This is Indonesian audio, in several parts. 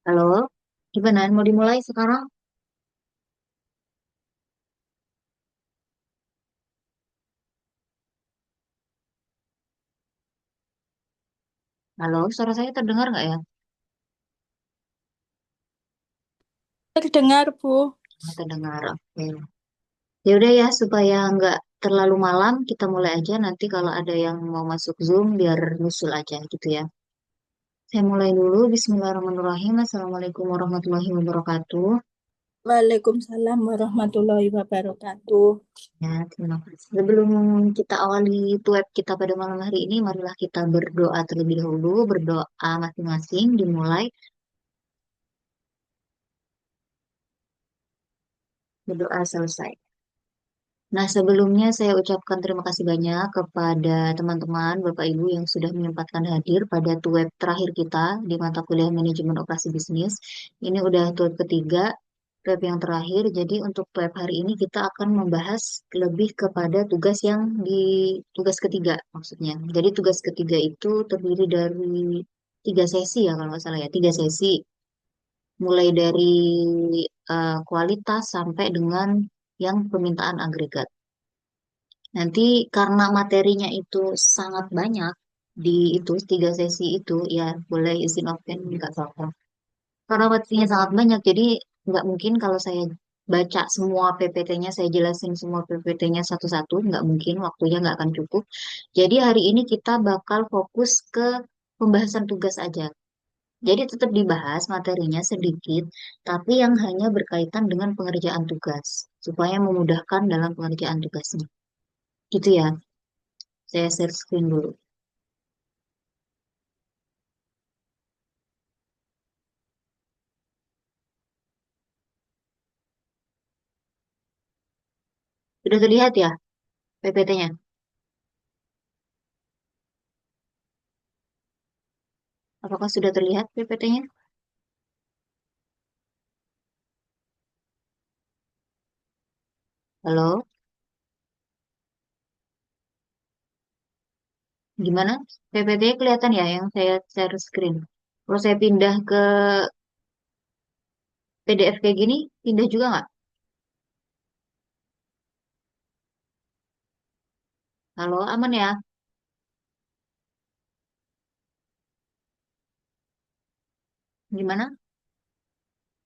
Halo, gimana? Mau dimulai sekarang? Halo, suara saya terdengar nggak ya? Terdengar, Bu. Terdengar, oke. Ya udah ya, supaya nggak terlalu malam, kita mulai aja. Nanti kalau ada yang mau masuk Zoom, biar nyusul aja gitu ya. Saya mulai dulu. Bismillahirrahmanirrahim. Assalamualaikum warahmatullahi wabarakatuh. Waalaikumsalam warahmatullahi wabarakatuh. Ya, terima kasih. Sebelum kita awali web kita pada malam hari ini, marilah kita berdoa terlebih dahulu. Berdoa masing-masing dimulai. Berdoa selesai. Nah, sebelumnya saya ucapkan terima kasih banyak kepada teman-teman, Bapak Ibu yang sudah menyempatkan hadir pada tuweb terakhir kita di mata kuliah Manajemen Operasi Bisnis. Ini udah tuweb ketiga, tuweb yang terakhir. Jadi untuk tuweb hari ini kita akan membahas lebih kepada tugas yang di tugas ketiga maksudnya. Jadi tugas ketiga itu terdiri dari tiga sesi ya kalau nggak salah ya, tiga sesi. Mulai dari kualitas sampai dengan yang permintaan agregat. Nanti karena materinya itu sangat banyak di itu tiga sesi itu ya boleh izin open nggak apa-apa. Karena materinya sangat banyak jadi nggak mungkin kalau saya baca semua PPT-nya saya jelasin semua PPT-nya satu-satu nggak mungkin waktunya nggak akan cukup. Jadi hari ini kita bakal fokus ke pembahasan tugas aja. Jadi tetap dibahas materinya sedikit, tapi yang hanya berkaitan dengan pengerjaan tugas supaya memudahkan dalam pengerjaan tugasnya. Gitu ya. Saya share screen dulu. Sudah terlihat ya PPT-nya? Apakah sudah terlihat PPT-nya? Halo, gimana? PPT-nya kelihatan ya yang saya share screen. Kalau saya pindah ke PDF kayak gini, pindah juga nggak? Halo, aman ya? Gimana?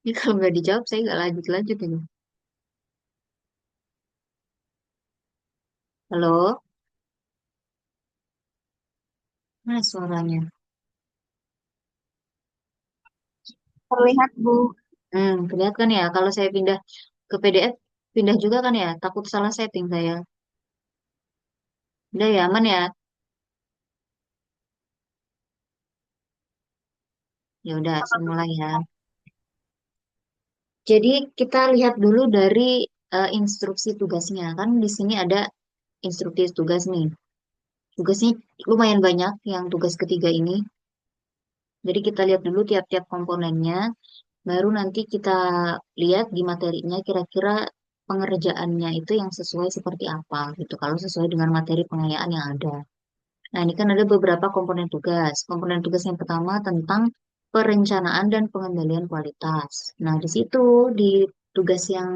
Ini kalau nggak dijawab, saya nggak lanjut-lanjut ini. Halo, mana suaranya? Terlihat, Bu. Kelihatan ya. Kalau saya pindah ke PDF, pindah juga kan ya? Takut salah setting saya. Udah ya, aman ya? Ya udah, saya mulai ya. Jadi kita lihat dulu dari instruksi tugasnya. Kan di sini ada instruksi tugas nih. Tugasnya lumayan banyak yang tugas ketiga ini. Jadi kita lihat dulu tiap-tiap komponennya, baru nanti kita lihat di materinya kira-kira pengerjaannya itu yang sesuai seperti apa gitu. Kalau sesuai dengan materi pengayaan yang ada. Nah, ini kan ada beberapa komponen tugas. Komponen tugas yang pertama tentang perencanaan dan pengendalian kualitas. Nah, di situ di tugas yang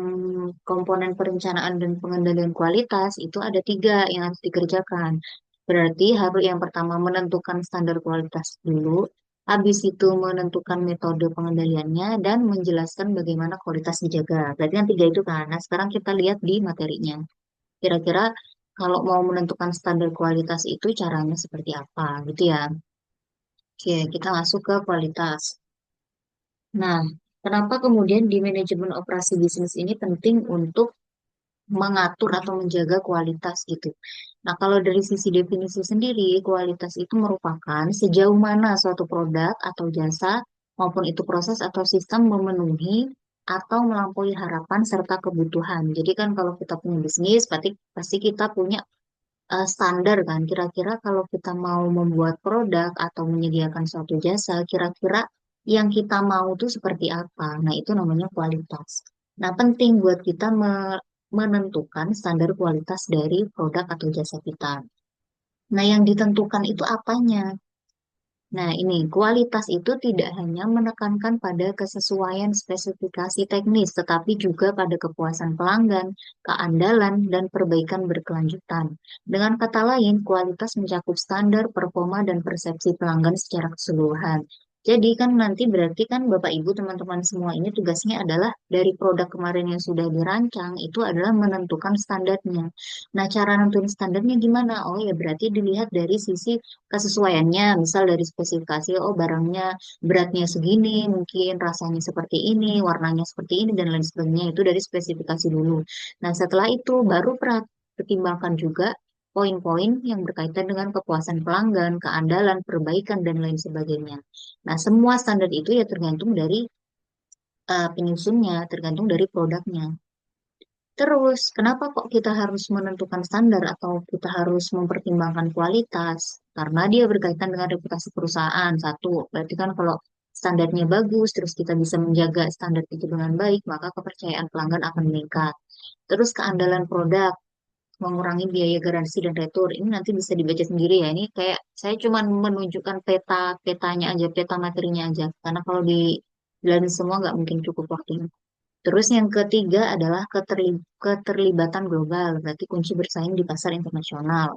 komponen perencanaan dan pengendalian kualitas itu ada tiga yang harus dikerjakan. Berarti harus yang pertama menentukan standar kualitas dulu, habis itu menentukan metode pengendaliannya dan menjelaskan bagaimana kualitas dijaga. Berarti kan tiga itu kan. Nah, sekarang kita lihat di materinya. Kira-kira kalau mau menentukan standar kualitas itu caranya seperti apa gitu ya. Oke, kita masuk ke kualitas. Nah, kenapa kemudian di manajemen operasi bisnis ini penting untuk mengatur atau menjaga kualitas gitu. Nah, kalau dari sisi definisi sendiri, kualitas itu merupakan sejauh mana suatu produk atau jasa maupun itu proses atau sistem memenuhi atau melampaui harapan serta kebutuhan. Jadi kan kalau kita punya bisnis, pasti kita punya standar kan. Kira-kira kalau kita mau membuat produk atau menyediakan suatu jasa, kira-kira yang kita mau tuh seperti apa? Nah, itu namanya kualitas. Nah, penting buat kita menentukan standar kualitas dari produk atau jasa kita. Nah, yang ditentukan itu apanya? Nah, ini kualitas itu tidak hanya menekankan pada kesesuaian spesifikasi teknis, tetapi juga pada kepuasan pelanggan, keandalan, dan perbaikan berkelanjutan. Dengan kata lain, kualitas mencakup standar, performa, dan persepsi pelanggan secara keseluruhan. Jadi kan nanti berarti kan Bapak Ibu teman-teman semua ini tugasnya adalah dari produk kemarin yang sudah dirancang itu adalah menentukan standarnya. Nah, cara nentuin standarnya gimana? Oh ya berarti dilihat dari sisi kesesuaiannya, misal dari spesifikasi, oh barangnya beratnya segini, mungkin rasanya seperti ini, warnanya seperti ini, dan lain sebagainya. Itu dari spesifikasi dulu. Nah, setelah itu baru pertimbangkan juga poin-poin yang berkaitan dengan kepuasan pelanggan, keandalan, perbaikan, dan lain sebagainya. Nah, semua standar itu ya tergantung dari penyusunnya, tergantung dari produknya. Terus, kenapa kok kita harus menentukan standar atau kita harus mempertimbangkan kualitas? Karena dia berkaitan dengan reputasi perusahaan. Satu, berarti kan kalau standarnya bagus, terus kita bisa menjaga standar itu dengan baik, maka kepercayaan pelanggan akan meningkat. Terus keandalan produk, mengurangi biaya garansi dan retur. Ini nanti bisa dibaca sendiri ya. Ini kayak saya cuma menunjukkan petanya aja, peta materinya aja. Karena kalau di semua nggak mungkin cukup waktunya. Terus yang ketiga adalah keterlibatan global, berarti kunci bersaing di pasar internasional.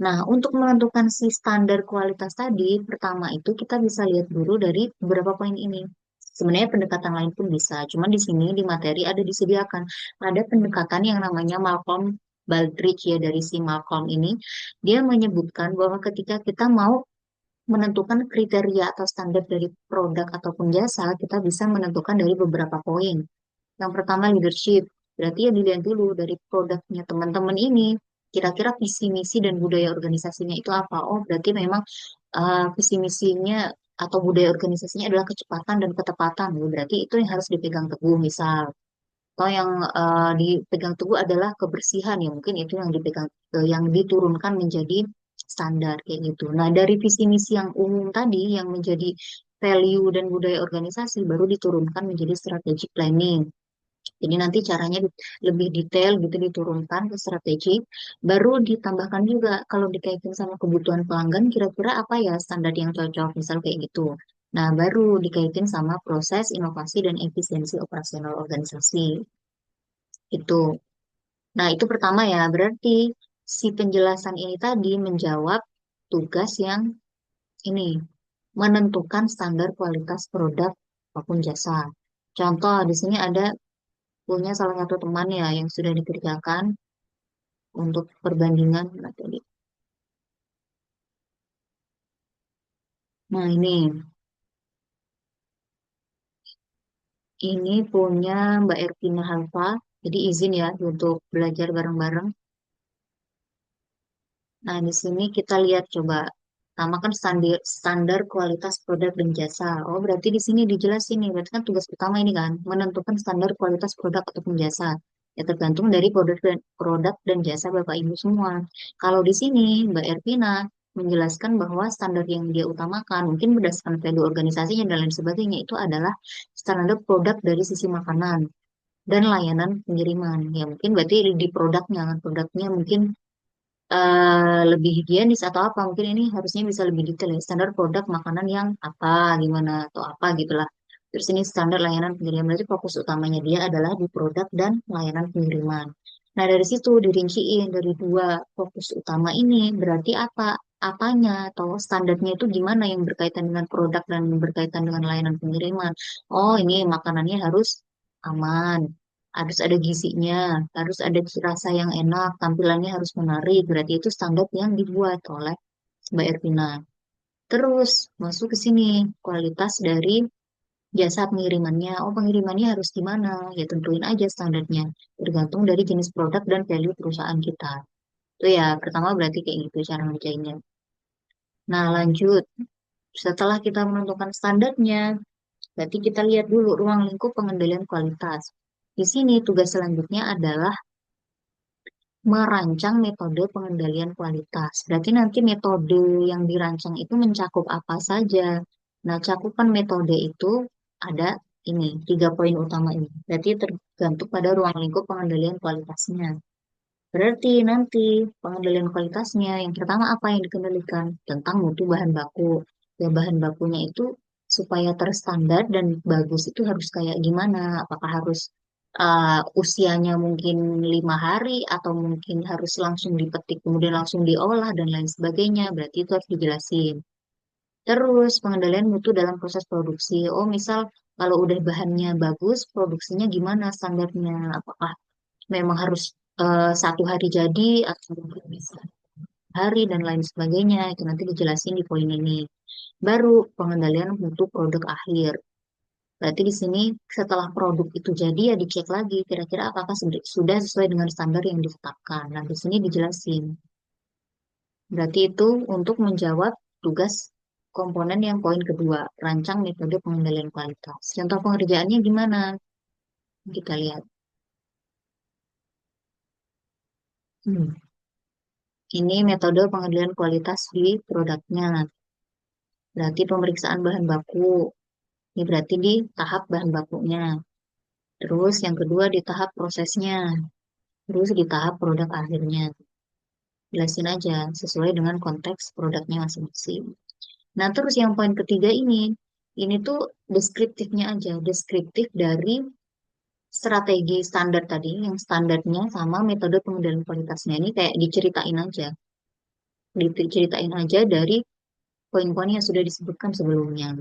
Nah, untuk menentukan si standar kualitas tadi, pertama itu kita bisa lihat dulu dari beberapa poin ini. Sebenarnya pendekatan lain pun bisa, cuma di sini di materi ada disediakan. Ada pendekatan yang namanya Malcolm Baldrige ya dari si Malcolm ini, dia menyebutkan bahwa ketika kita mau menentukan kriteria atau standar dari produk ataupun jasa, kita bisa menentukan dari beberapa poin. Yang pertama leadership. Berarti ya dilihat dulu dari produknya teman-teman ini. Kira-kira visi misi dan budaya organisasinya itu apa? Oh, berarti memang visi misinya atau budaya organisasinya adalah kecepatan dan ketepatan. Ya, berarti itu yang harus dipegang teguh misal. Atau yang dipegang teguh adalah kebersihan ya mungkin itu yang dipegang yang diturunkan menjadi standar kayak gitu. Nah, dari visi misi yang umum tadi yang menjadi value dan budaya organisasi baru diturunkan menjadi strategic planning. Jadi nanti caranya lebih detail gitu diturunkan ke strategi, baru ditambahkan juga kalau dikaitkan sama kebutuhan pelanggan kira-kira apa ya standar yang cocok, misal kayak gitu. Nah, baru dikaitin sama proses, inovasi, dan efisiensi operasional organisasi. Itu. Nah, itu pertama ya, berarti si penjelasan ini tadi menjawab tugas yang ini, menentukan standar kualitas produk maupun jasa. Contoh, di sini ada punya salah satu teman ya yang sudah dikerjakan untuk perbandingan materi. Nah, ini punya Mbak Ervina Halfa. Jadi izin ya untuk belajar bareng-bareng. Nah, di sini kita lihat coba. Pertama kan standar kualitas produk dan jasa. Oh, berarti di sini dijelasin nih. Berarti kan tugas pertama ini kan, menentukan standar kualitas produk ataupun jasa. Ya tergantung dari produk dan jasa Bapak Ibu semua. Kalau di sini Mbak Ervina menjelaskan bahwa standar yang dia utamakan, mungkin berdasarkan value organisasinya dan lain sebagainya, itu adalah standar produk dari sisi makanan dan layanan pengiriman. Ya mungkin berarti di produknya mungkin lebih higienis atau apa mungkin ini harusnya bisa lebih detail ya standar produk makanan yang apa gimana atau apa gitulah terus ini standar layanan pengiriman berarti fokus utamanya dia adalah di produk dan layanan pengiriman. Nah dari situ dirinciin dari dua fokus utama ini berarti apanya atau standarnya itu gimana yang berkaitan dengan produk dan berkaitan dengan layanan pengiriman. Oh ini makanannya harus aman, harus ada gizinya, harus ada rasa yang enak, tampilannya harus menarik. Berarti itu standar yang dibuat oleh Mbak Ervina. Terus masuk ke sini kualitas dari jasa pengirimannya. Oh, pengirimannya harus gimana? Ya tentuin aja standarnya. Tergantung dari jenis produk dan value perusahaan kita. Itu ya, pertama berarti kayak gitu cara ngerjainnya. Nah, lanjut. Setelah kita menentukan standarnya, berarti kita lihat dulu ruang lingkup pengendalian kualitas. Di sini tugas selanjutnya adalah merancang metode pengendalian kualitas. Berarti nanti metode yang dirancang itu mencakup apa saja. Nah, cakupan metode itu ada ini, 3 poin utama ini. Berarti tergantung pada ruang lingkup pengendalian kualitasnya. Berarti nanti pengendalian kualitasnya yang pertama apa yang dikendalikan? Tentang mutu bahan baku. ya bahan bakunya itu supaya terstandar dan bagus itu harus kayak gimana? Apakah harus usianya mungkin 5 hari atau mungkin harus langsung dipetik kemudian langsung diolah dan lain sebagainya. Berarti itu harus dijelasin. Terus pengendalian mutu dalam proses produksi. Oh, misal kalau udah bahannya bagus, produksinya gimana standarnya? Apakah memang harus 1 hari jadi atau mungkin bisa hari dan lain sebagainya? Itu nanti dijelasin di poin ini. Baru pengendalian mutu produk akhir. Berarti di sini setelah produk itu jadi ya dicek lagi kira-kira apakah sudah sesuai dengan standar yang ditetapkan. Nah, di sini dijelasin. Berarti itu untuk menjawab tugas komponen yang poin kedua, rancang metode pengendalian kualitas. Contoh pengerjaannya gimana? Kita lihat. Hmm. Ini metode pengendalian kualitas di produknya. Berarti pemeriksaan bahan baku. Ini berarti di tahap bahan bakunya. Terus yang kedua di tahap prosesnya. Terus di tahap produk akhirnya. Jelasin aja sesuai dengan konteks produknya masing-masing. Nah, terus yang poin ketiga ini tuh deskriptifnya aja, deskriptif dari strategi standar tadi, yang standarnya sama metode pengendalian kualitasnya ini kayak diceritain aja dari poin-poin yang sudah disebutkan sebelumnya.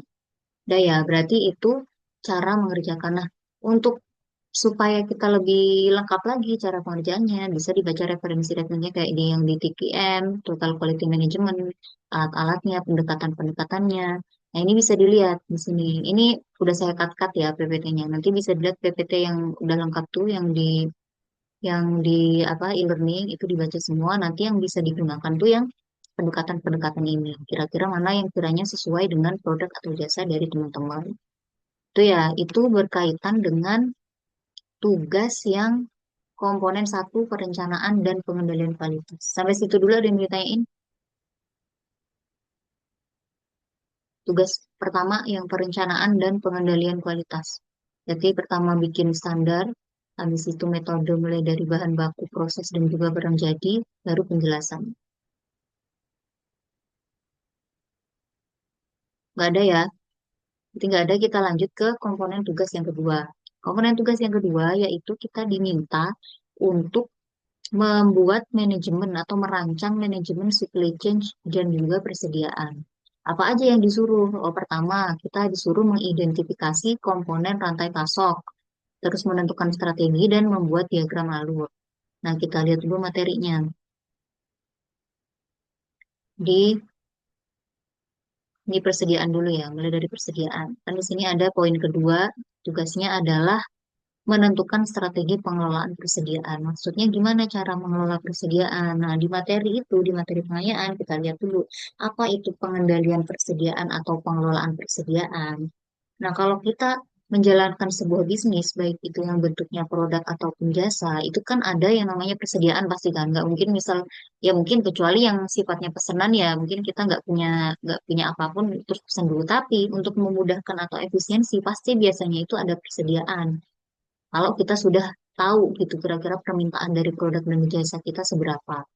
Udah ya, berarti itu cara mengerjakan. Nah, untuk supaya kita lebih lengkap lagi cara pengerjaannya, bisa dibaca referensi-referensinya kayak di yang di TQM, Total Quality Management, alat-alatnya, pendekatan-pendekatannya. Nah, ini bisa dilihat di sini. Ini udah saya cut-cut ya PPT-nya. Nanti bisa dilihat PPT yang udah lengkap tuh yang di apa e-learning itu dibaca semua. Nanti yang bisa digunakan tuh yang pendekatan-pendekatan ini. Kira-kira mana yang kiranya sesuai dengan produk atau jasa dari teman-teman. Itu ya, itu berkaitan dengan tugas yang komponen satu perencanaan dan pengendalian kualitas. Sampai situ dulu ada yang ditanyain. Tugas pertama yang perencanaan dan pengendalian kualitas. Jadi pertama bikin standar, habis itu metode mulai dari bahan baku, proses, dan juga barang jadi, baru penjelasan. Nggak ada ya? Jadi nggak ada, kita lanjut ke komponen tugas yang kedua. Komponen tugas yang kedua yaitu kita diminta untuk membuat manajemen atau merancang manajemen supply chain dan juga persediaan. Apa aja yang disuruh? Oh, pertama, kita disuruh mengidentifikasi komponen rantai pasok, terus menentukan strategi dan membuat diagram alur. Nah, kita lihat dulu materinya. Di di persediaan dulu ya, mulai dari persediaan. Kan di sini ada poin kedua, tugasnya adalah menentukan strategi pengelolaan persediaan. Maksudnya gimana cara mengelola persediaan? Nah, di materi pengayaan, kita lihat dulu apa itu pengendalian persediaan atau pengelolaan persediaan. Nah, kalau kita menjalankan sebuah bisnis, baik itu yang bentuknya produk ataupun jasa, itu kan ada yang namanya persediaan pasti kan. Nggak mungkin misal, ya mungkin kecuali yang sifatnya pesanan ya, mungkin kita nggak punya apapun terus pesan dulu. Tapi untuk memudahkan atau efisiensi, pasti biasanya itu ada persediaan. Kalau kita sudah tahu gitu kira-kira permintaan dari produk dan jasa kita seberapa.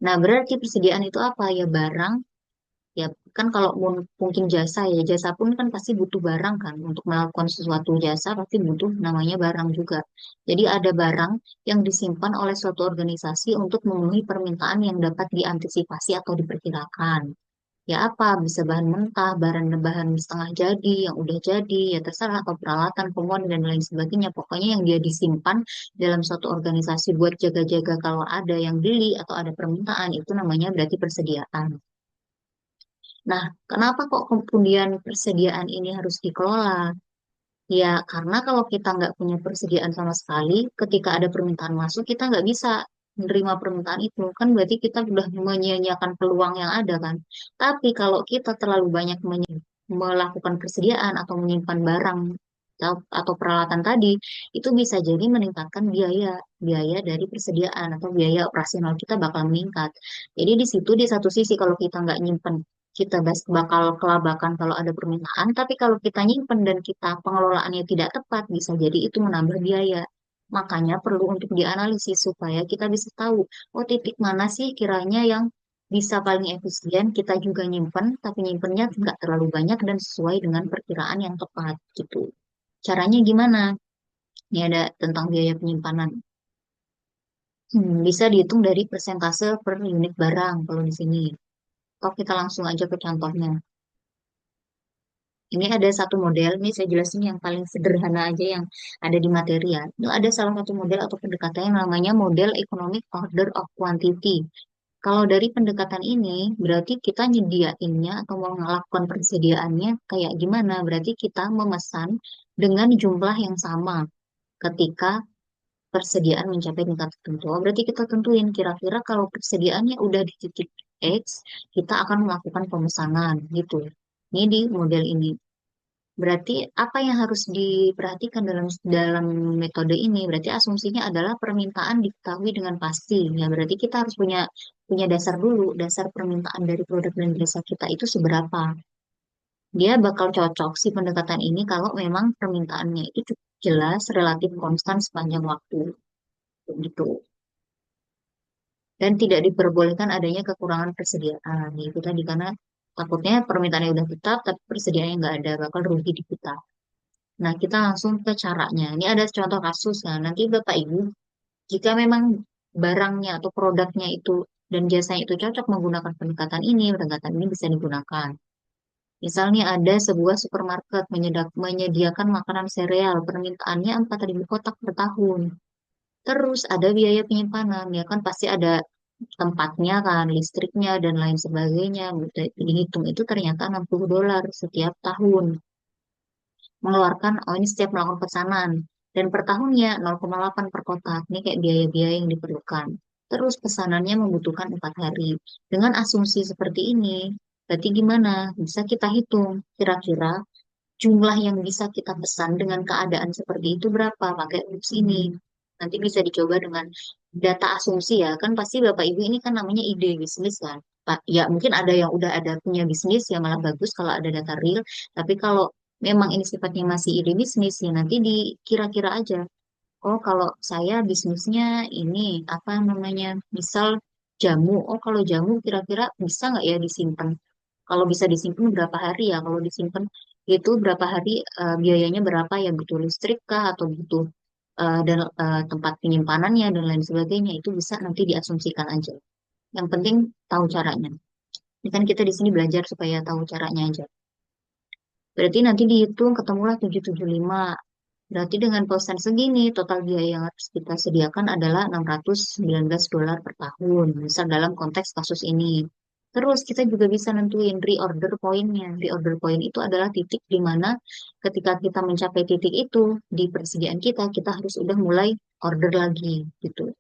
Nah, berarti persediaan itu apa? Ya barang, ya kan kalau mungkin jasa ya, jasa pun kan pasti butuh barang kan. Untuk melakukan sesuatu jasa pasti butuh namanya barang juga. Jadi ada barang yang disimpan oleh suatu organisasi untuk memenuhi permintaan yang dapat diantisipasi atau diperkirakan. Ya apa, bisa bahan mentah, bahan-bahan setengah jadi, yang udah jadi, ya terserah, atau peralatan, komponen, dan lain sebagainya. Pokoknya yang dia disimpan dalam suatu organisasi buat jaga-jaga kalau ada yang beli atau ada permintaan, itu namanya berarti persediaan. Nah, kenapa kok kemudian persediaan ini harus dikelola? Ya, karena kalau kita nggak punya persediaan sama sekali, ketika ada permintaan masuk, kita nggak bisa menerima permintaan itu. Kan berarti kita sudah menyia-nyiakan peluang yang ada kan. Tapi kalau kita terlalu banyak melakukan persediaan atau menyimpan barang atau peralatan tadi, itu bisa jadi meningkatkan biaya dari persediaan atau biaya operasional kita bakal meningkat. Jadi di situ di satu sisi kalau kita nggak nyimpen kita bakal kelabakan kalau ada permintaan, tapi kalau kita nyimpen dan kita pengelolaannya tidak tepat, bisa jadi itu menambah biaya. Makanya perlu untuk dianalisis supaya kita bisa tahu, oh titik mana sih kiranya yang bisa paling efisien, kita juga nyimpen, tapi nyimpennya nggak terlalu banyak dan sesuai dengan perkiraan yang tepat gitu. Caranya gimana? Ini ada tentang biaya penyimpanan. Bisa dihitung dari persentase per unit barang kalau di sini. Atau kita langsung aja ke contohnya. Ini ada satu model, ini saya jelasin yang paling sederhana aja yang ada di materi ya. Ini ada salah satu model atau pendekatan yang namanya model economic order of quantity. Kalau dari pendekatan ini, berarti kita nyediainnya atau mau melakukan persediaannya kayak gimana? Berarti kita memesan dengan jumlah yang sama ketika persediaan mencapai tingkat tertentu. Oh, berarti kita tentuin kira-kira kalau persediaannya udah di titik X, kita akan melakukan pemesanan gitu. Ini di model ini. Berarti apa yang harus diperhatikan dalam dalam metode ini? Berarti asumsinya adalah permintaan diketahui dengan pasti. Ya, berarti kita harus punya punya dasar dulu, dasar permintaan dari produk dan jasa kita itu seberapa. Dia bakal cocok si pendekatan ini kalau memang permintaannya itu cukup jelas, relatif konstan sepanjang waktu, gitu. Dan tidak diperbolehkan adanya kekurangan persediaan. Itu tadi karena takutnya permintaannya udah tetap, tapi persediaannya nggak ada, bakal rugi di kita. Nah, kita langsung ke caranya. Ini ada contoh kasus ya. Nanti Bapak Ibu, jika memang barangnya atau produknya itu dan jasanya itu cocok menggunakan pendekatan ini bisa digunakan. Misalnya ada sebuah supermarket menyediakan makanan sereal, permintaannya 4.000 kotak per tahun. Terus ada biaya penyimpanan, ya kan pasti ada tempatnya kan, listriknya dan lain sebagainya. Dihitung itu ternyata $60 setiap tahun mengeluarkan, oh ini setiap melakukan pesanan. Dan per tahunnya 0,8 per kotak. Ini kayak biaya-biaya yang diperlukan. Terus pesanannya membutuhkan 4 hari. Dengan asumsi seperti ini, berarti gimana? Bisa kita hitung kira-kira jumlah yang bisa kita pesan dengan keadaan seperti itu berapa? Pakai rups ini. Nanti bisa dicoba dengan data asumsi ya. Kan pasti Bapak Ibu ini kan namanya ide bisnis kan. Pak, ya mungkin ada yang udah ada punya bisnis ya malah bagus kalau ada data real. Tapi kalau memang ini sifatnya masih ide bisnis ya nanti dikira-kira aja. Oh kalau saya bisnisnya ini apa namanya? Misal jamu. Oh kalau jamu kira-kira bisa nggak ya disimpan? Kalau bisa disimpan berapa hari ya? Kalau disimpan itu berapa hari biayanya berapa ya? Butuh listrik kah atau butuh dan tempat penyimpanannya dan lain sebagainya itu bisa nanti diasumsikan aja. Yang penting tahu caranya. Ini kan kita di sini belajar supaya tahu caranya aja. Berarti nanti dihitung ketemulah 775. Berarti dengan pesan segini, total biaya yang harus kita sediakan adalah $619 per tahun. Misal dalam konteks kasus ini. Terus kita juga bisa nentuin reorder point-nya. Reorder point itu adalah titik di mana ketika kita mencapai titik itu di persediaan kita, kita harus udah mulai order lagi gitu.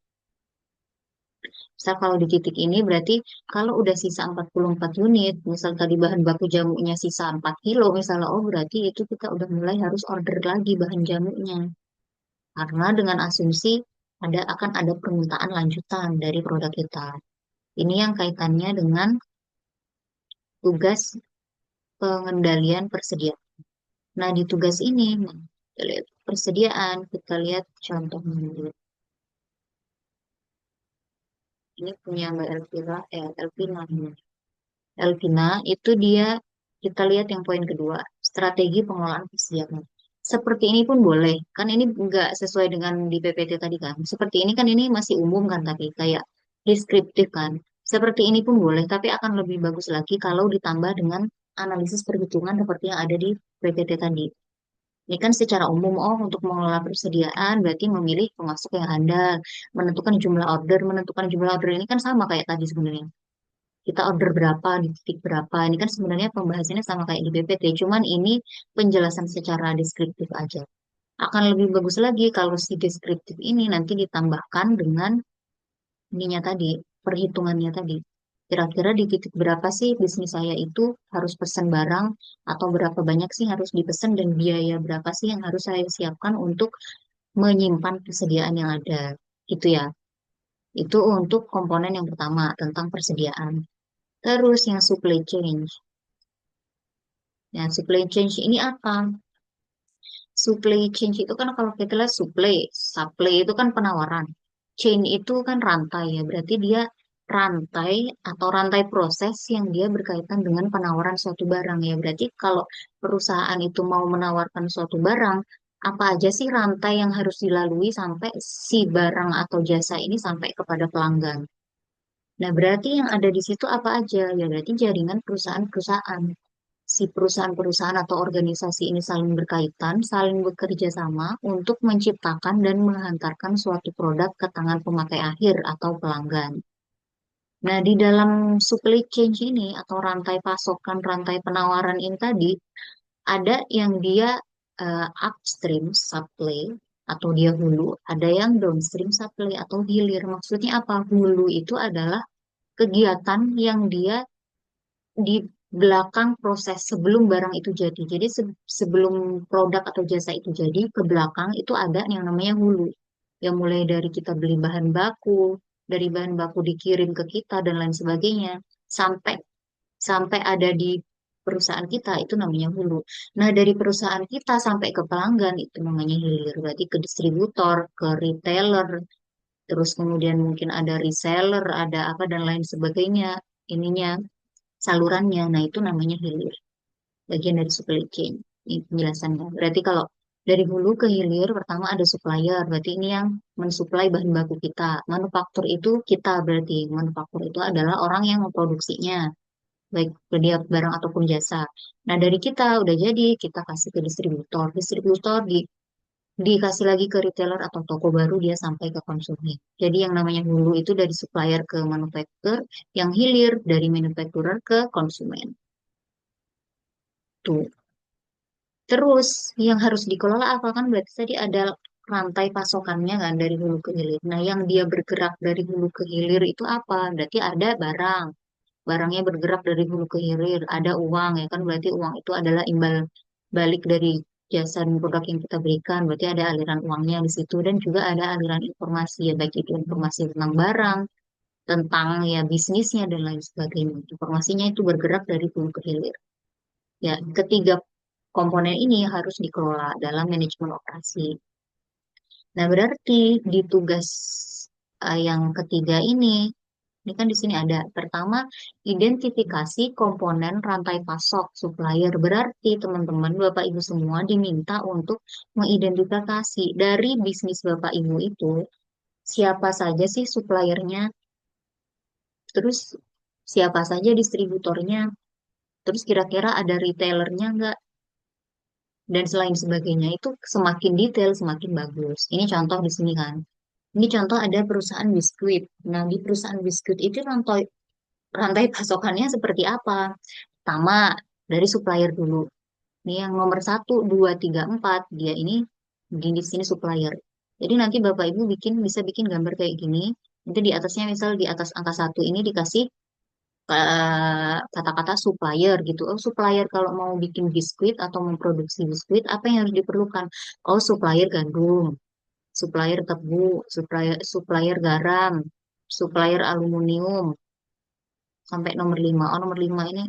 Misal kalau di titik ini berarti kalau udah sisa 44 unit, misal tadi bahan baku jamunya sisa 4 kilo, misalnya oh berarti itu kita udah mulai harus order lagi bahan jamunya. Karena dengan asumsi akan ada permintaan lanjutan dari produk kita. Ini yang kaitannya dengan tugas pengendalian persediaan. Nah, di tugas ini, kita lihat persediaan, kita lihat contohnya dulu. Ini punya Mbak Elvira, Elvina. Elvina, itu dia, kita lihat yang poin kedua, strategi pengelolaan persediaan. Seperti ini pun boleh, kan ini nggak sesuai dengan di PPT tadi kan. Seperti ini kan ini masih umum kan tapi kayak deskriptif kan. Seperti ini pun boleh, tapi akan lebih bagus lagi kalau ditambah dengan analisis perhitungan seperti yang ada di PPT tadi. Ini kan secara umum, oh untuk mengelola persediaan berarti memilih pemasok yang handal, menentukan jumlah order ini kan sama kayak tadi sebenarnya kita order berapa di titik berapa. Ini kan sebenarnya pembahasannya sama kayak di PPT, cuman ini penjelasan secara deskriptif aja. Akan lebih bagus lagi kalau si deskriptif ini nanti ditambahkan dengan ininya tadi, perhitungannya tadi. Kira-kira di titik berapa sih bisnis saya itu harus pesan barang atau berapa banyak sih harus dipesan dan biaya berapa sih yang harus saya siapkan untuk menyimpan persediaan yang ada. Gitu ya. Itu untuk komponen yang pertama tentang persediaan. Terus yang supply chain. Nah, supply chain ini apa? Supply chain itu kan kalau kita lihat supply itu kan penawaran. Chain itu kan rantai ya, berarti dia rantai atau rantai proses yang dia berkaitan dengan penawaran suatu barang ya. Berarti kalau perusahaan itu mau menawarkan suatu barang, apa aja sih rantai yang harus dilalui sampai si barang atau jasa ini sampai kepada pelanggan. Nah, berarti yang ada di situ apa aja? Ya, berarti jaringan perusahaan-perusahaan. Si perusahaan-perusahaan atau organisasi ini saling berkaitan, saling bekerja sama untuk menciptakan dan menghantarkan suatu produk ke tangan pemakai akhir atau pelanggan. Nah, di dalam supply chain ini atau rantai pasokan, rantai penawaran ini tadi, ada yang dia upstream supply atau dia hulu, ada yang downstream supply atau hilir. Maksudnya apa? Hulu itu adalah kegiatan yang dia di belakang proses sebelum barang itu jadi. Jadi sebelum produk atau jasa itu jadi, ke belakang itu ada yang namanya hulu. Yang mulai dari kita beli bahan baku, dari bahan baku dikirim ke kita dan lain sebagainya, sampai sampai ada di perusahaan kita itu namanya hulu. Nah, dari perusahaan kita sampai ke pelanggan itu namanya hilir. Berarti ke distributor, ke retailer, terus kemudian mungkin ada reseller, ada apa dan lain sebagainya. Ininya salurannya. Nah, itu namanya hilir, bagian dari supply chain. Ini penjelasannya. Berarti kalau dari hulu ke hilir, pertama ada supplier, berarti ini yang mensuplai bahan baku kita. Manufaktur itu kita berarti. Manufaktur itu adalah orang yang memproduksinya, baik dia barang ataupun jasa. Nah, dari kita udah jadi, kita kasih ke distributor. Distributor dikasih lagi ke retailer atau toko baru dia sampai ke konsumen. Jadi yang namanya hulu itu dari supplier ke manufaktur, yang hilir dari manufacturer ke konsumen. Tuh. Terus yang harus dikelola apa kan berarti tadi ada rantai pasokannya kan dari hulu ke hilir. Nah, yang dia bergerak dari hulu ke hilir itu apa? Berarti ada barang. Barangnya bergerak dari hulu ke hilir. Ada uang ya kan berarti uang itu adalah imbal balik dari jasa dan produk yang kita berikan. Berarti ada aliran uangnya di situ dan juga ada aliran informasi ya baik itu informasi tentang barang, tentang ya bisnisnya dan lain sebagainya. Informasinya itu bergerak dari hulu ke hilir. Ya, ketiga komponen ini harus dikelola dalam manajemen operasi. Nah, berarti di tugas yang ketiga ini kan di sini ada pertama identifikasi komponen rantai pasok supplier. Berarti teman-teman, Bapak Ibu semua diminta untuk mengidentifikasi dari bisnis Bapak Ibu itu siapa saja sih suppliernya, terus siapa saja distributornya, terus kira-kira ada retailernya nggak, dan selain sebagainya itu semakin detail semakin bagus. Ini contoh di sini kan. Ini contoh ada perusahaan biskuit. Nah, di perusahaan biskuit itu rantai rantai pasokannya seperti apa? Pertama, dari supplier dulu. Ini yang nomor satu, dua, tiga, empat. Dia ini di sini supplier. Jadi nanti Bapak Ibu bisa bikin gambar kayak gini. Nanti di atasnya misal di atas angka satu ini dikasih kata-kata supplier gitu. Oh, supplier kalau mau bikin biskuit atau memproduksi biskuit, apa yang harus diperlukan? Oh, supplier gandum, supplier tebu, supplier garam, supplier aluminium, sampai nomor 5. Oh, nomor 5 ini,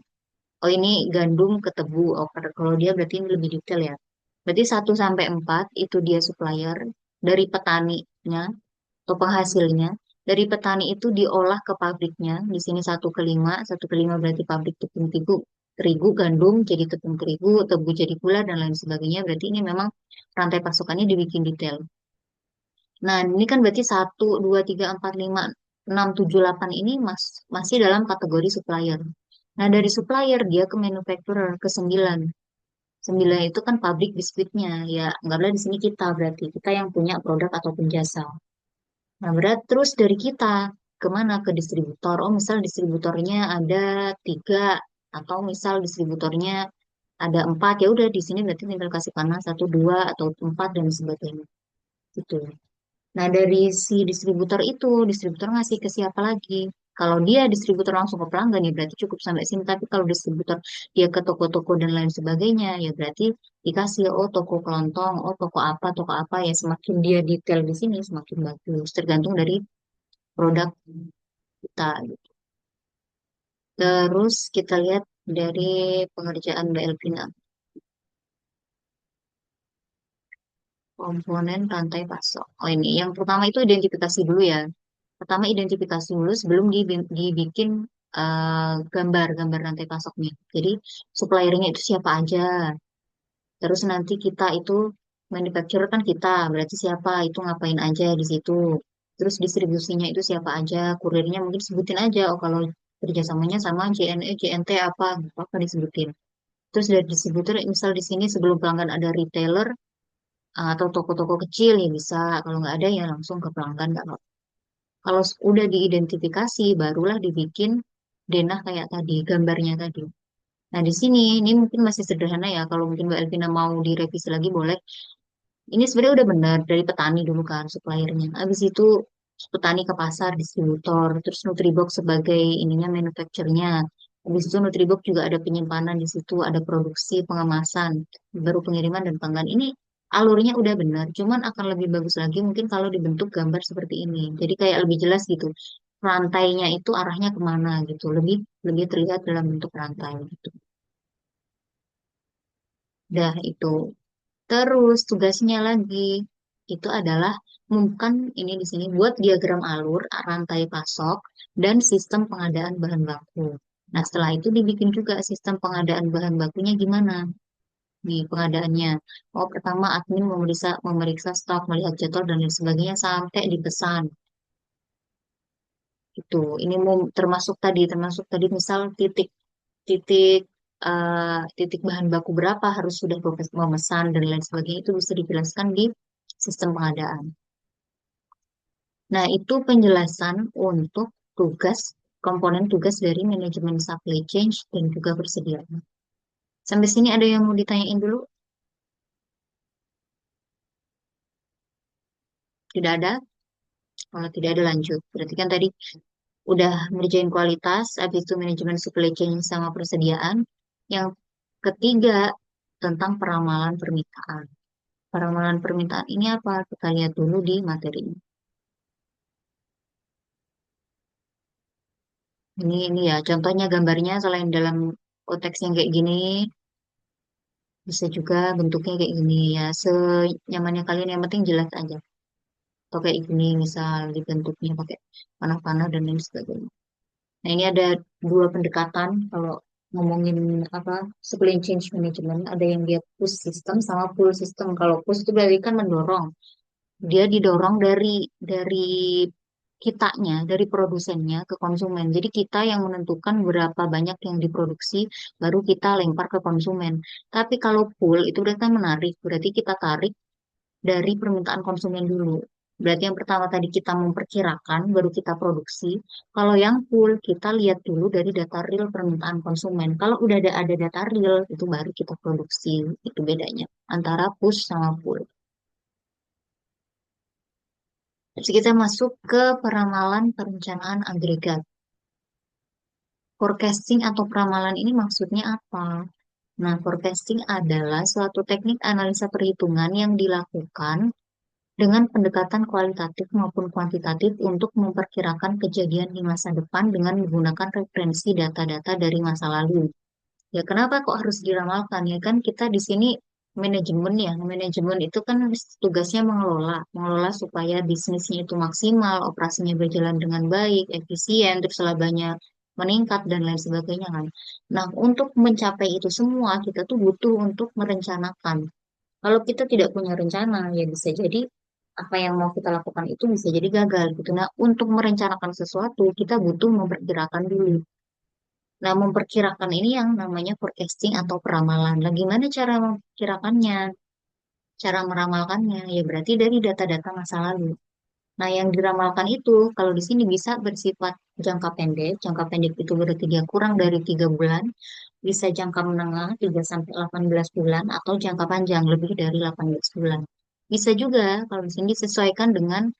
oh ini gandum ke tebu. Oh, kalau dia berarti ini lebih detail ya. Berarti 1 sampai 4 itu dia supplier dari petaninya atau penghasilnya. Dari petani itu diolah ke pabriknya. Di sini 1 ke 5, 1 ke 5 berarti pabrik tepung terigu, terigu, gandum jadi tepung terigu, tebu jadi gula dan lain sebagainya. Berarti ini memang rantai pasokannya dibikin detail. Nah, ini kan berarti 1, 2, 3, 4, 5, 6, 7, 8 ini masih dalam kategori supplier. Nah, dari supplier dia ke manufacturer ke 9. 9 itu kan pabrik biskuitnya. Ya, anggaplah di sini kita berarti kita yang punya produk ataupun jasa. Nah, berat terus dari kita kemana ke distributor? Oh, misal distributornya ada 3 atau misal distributornya ada 4 ya udah di sini berarti tinggal kasih panah 1, 2 atau 4 dan sebagainya. Gitu. Nah, dari si distributor itu, distributor ngasih ke siapa lagi? Kalau dia distributor langsung ke pelanggan ya berarti cukup sampai sini. Tapi kalau distributor dia ke toko-toko dan lain sebagainya ya berarti dikasih oh toko kelontong, oh toko apa ya semakin dia detail di sini semakin bagus. Tergantung dari produk kita gitu. Terus kita lihat dari pengerjaan BLP komponen rantai pasok. Oh ini yang pertama itu identifikasi dulu ya. Pertama identifikasi dulu sebelum dibikin gambar rantai pasoknya. Jadi suppliernya itu siapa aja. Terus nanti kita itu manufacturer kan kita, berarti siapa itu ngapain aja di situ. Terus distribusinya itu siapa aja, kurirnya mungkin sebutin aja. Oh kalau kerjasamanya sama JNE, JNT apa, apa disebutin. Terus dari distributor, misal di sini sebelum pelanggan ada retailer atau toko-toko kecil ya bisa. Kalau nggak ada ya langsung ke pelanggan nggak apa-apa. Kalau udah diidentifikasi, barulah dibikin denah kayak tadi, gambarnya tadi. Nah, di sini ini mungkin masih sederhana ya. Kalau mungkin Mbak Elvina mau direvisi lagi boleh. Ini sebenarnya udah benar dari petani dulu kan suppliernya. Habis itu petani ke pasar, distributor, terus Nutribox sebagai ininya manufacturernya. Habis itu Nutribox juga ada penyimpanan di situ, ada produksi, pengemasan, baru pengiriman dan penggunaan. Ini alurnya udah benar, cuman akan lebih bagus lagi mungkin kalau dibentuk gambar seperti ini. Jadi kayak lebih jelas gitu. Rantainya itu arahnya kemana gitu, lebih lebih terlihat dalam bentuk rantai gitu. Dah itu. Terus tugasnya lagi itu adalah bukan ini di sini buat diagram alur, rantai pasok, dan sistem pengadaan bahan baku. Nah, setelah itu dibikin juga sistem pengadaan bahan bakunya gimana nih pengadaannya. Oh, pertama admin memeriksa memeriksa stok, melihat jadwal dan lain sebagainya sampai dipesan. Itu. Ini termasuk tadi misal titik titik titik bahan baku berapa harus sudah memesan dan lain sebagainya itu bisa dijelaskan di sistem pengadaan. Nah, itu penjelasan untuk tugas komponen tugas dari manajemen supply chain dan juga persediaan. Sampai sini ada yang mau ditanyain dulu? Tidak ada? Kalau tidak ada lanjut. Berarti kan tadi udah ngerjain kualitas, habis itu manajemen supply chain sama persediaan. Yang ketiga tentang peramalan permintaan. Peramalan permintaan ini apa? Kita lihat dulu di materi ini. Ini ya, contohnya gambarnya selain dalam konteks yang kayak gini, bisa juga bentuknya kayak gini ya. Senyamannya kalian yang penting jelas aja. Atau kayak gini, misal dibentuknya pakai panah-panah dan lain sebagainya. Nah, ini ada dua pendekatan kalau ngomongin apa supply chain management. Ada yang dia push system sama pull system. Kalau push itu berarti kan mendorong. Dia didorong dari kitanya, dari produsennya ke konsumen. Jadi kita yang menentukan berapa banyak yang diproduksi, baru kita lempar ke konsumen. Tapi kalau pull itu berarti kan menarik, berarti kita tarik dari permintaan konsumen dulu. Berarti yang pertama tadi kita memperkirakan, baru kita produksi. Kalau yang pull, kita lihat dulu dari data real permintaan konsumen. Kalau udah ada data real, itu baru kita produksi. Itu bedanya antara push sama pull. Terus kita masuk ke peramalan perencanaan agregat. Forecasting atau peramalan ini maksudnya apa? Nah, forecasting adalah suatu teknik analisa perhitungan yang dilakukan dengan pendekatan kualitatif maupun kuantitatif untuk memperkirakan kejadian di masa depan dengan menggunakan referensi data-data dari masa lalu. Ya, kenapa kok harus diramalkan? Ya kan kita di sini manajemen ya. Manajemen itu kan tugasnya mengelola supaya bisnisnya itu maksimal, operasinya berjalan dengan baik, efisien, terus labanya meningkat dan lain sebagainya kan. Nah, untuk mencapai itu semua kita tuh butuh untuk merencanakan. Kalau kita tidak punya rencana, ya bisa jadi apa yang mau kita lakukan itu bisa jadi gagal gitu. Nah, untuk merencanakan sesuatu, kita butuh memperkirakan dulu. Nah, memperkirakan ini yang namanya forecasting atau peramalan. Nah, gimana cara memperkirakannya? Cara meramalkannya, ya berarti dari data-data masa lalu. Nah, yang diramalkan itu, kalau di sini bisa bersifat jangka pendek. Jangka pendek itu berarti dia kurang dari 3 bulan. Bisa jangka menengah 3 sampai 18 bulan atau jangka panjang lebih dari 18 bulan. Bisa juga kalau di sini disesuaikan dengan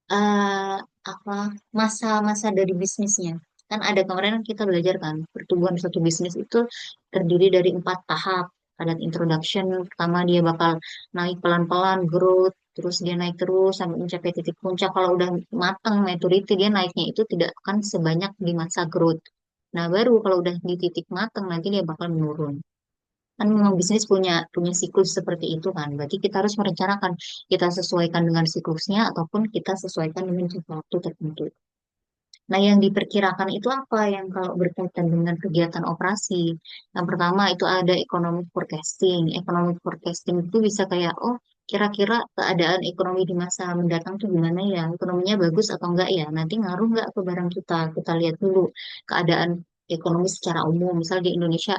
eh, apa masa-masa dari bisnisnya. Kan ada kemarin kita belajar kan, pertumbuhan suatu bisnis itu terdiri dari 4 tahap. Ada introduction, pertama dia bakal naik pelan-pelan, growth, terus dia naik terus sampai mencapai titik puncak. Kalau udah matang maturity, dia naiknya itu tidak akan sebanyak di masa growth. Nah, baru kalau udah di titik matang, nanti dia bakal menurun. Kan memang bisnis punya punya siklus seperti itu kan. Berarti kita harus merencanakan kita sesuaikan dengan siklusnya ataupun kita sesuaikan dengan jangka waktu tertentu. Nah, yang diperkirakan itu apa yang kalau berkaitan dengan kegiatan operasi? Yang pertama itu ada economic forecasting. Economic forecasting itu bisa kayak, oh, kira-kira keadaan ekonomi di masa mendatang tuh gimana ya? Ekonominya bagus atau enggak ya? Nanti ngaruh enggak ke barang kita? Kita lihat dulu keadaan ekonomi secara umum. Misal di Indonesia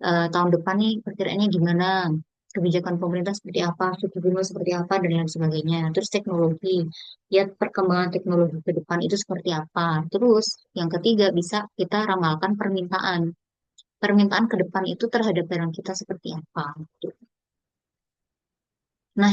tahun depan nih perkiraannya gimana? Kebijakan pemerintah seperti apa, suku bunga seperti apa, dan lain sebagainya. Terus teknologi, lihat perkembangan teknologi ke depan itu seperti apa. Terus yang ketiga bisa kita ramalkan permintaan. Permintaan ke depan itu terhadap barang kita seperti apa. Gitu. Nah,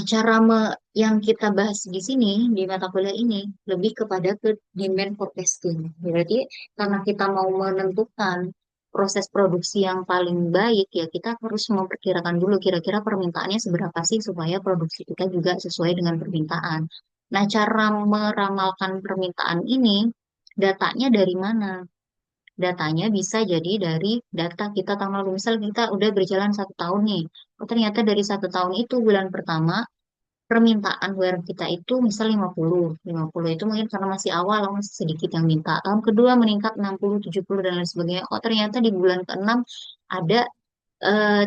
yang kita bahas di sini, di mata kuliah ini, lebih kepada ke demand forecasting. Berarti karena kita mau menentukan proses produksi yang paling baik, ya kita harus memperkirakan dulu kira-kira permintaannya seberapa sih supaya produksi kita juga sesuai dengan permintaan. Nah, cara meramalkan permintaan ini, datanya dari mana? Datanya bisa jadi dari data kita tahun lalu. Misal kita udah berjalan 1 tahun nih. Oh, ternyata dari 1 tahun itu bulan pertama permintaan barang kita itu misal 50. 50 itu mungkin karena masih awal, masih sedikit yang minta. Tahun kedua meningkat 60, 70 dan lain sebagainya. Oh, ternyata di bulan ke-6 ada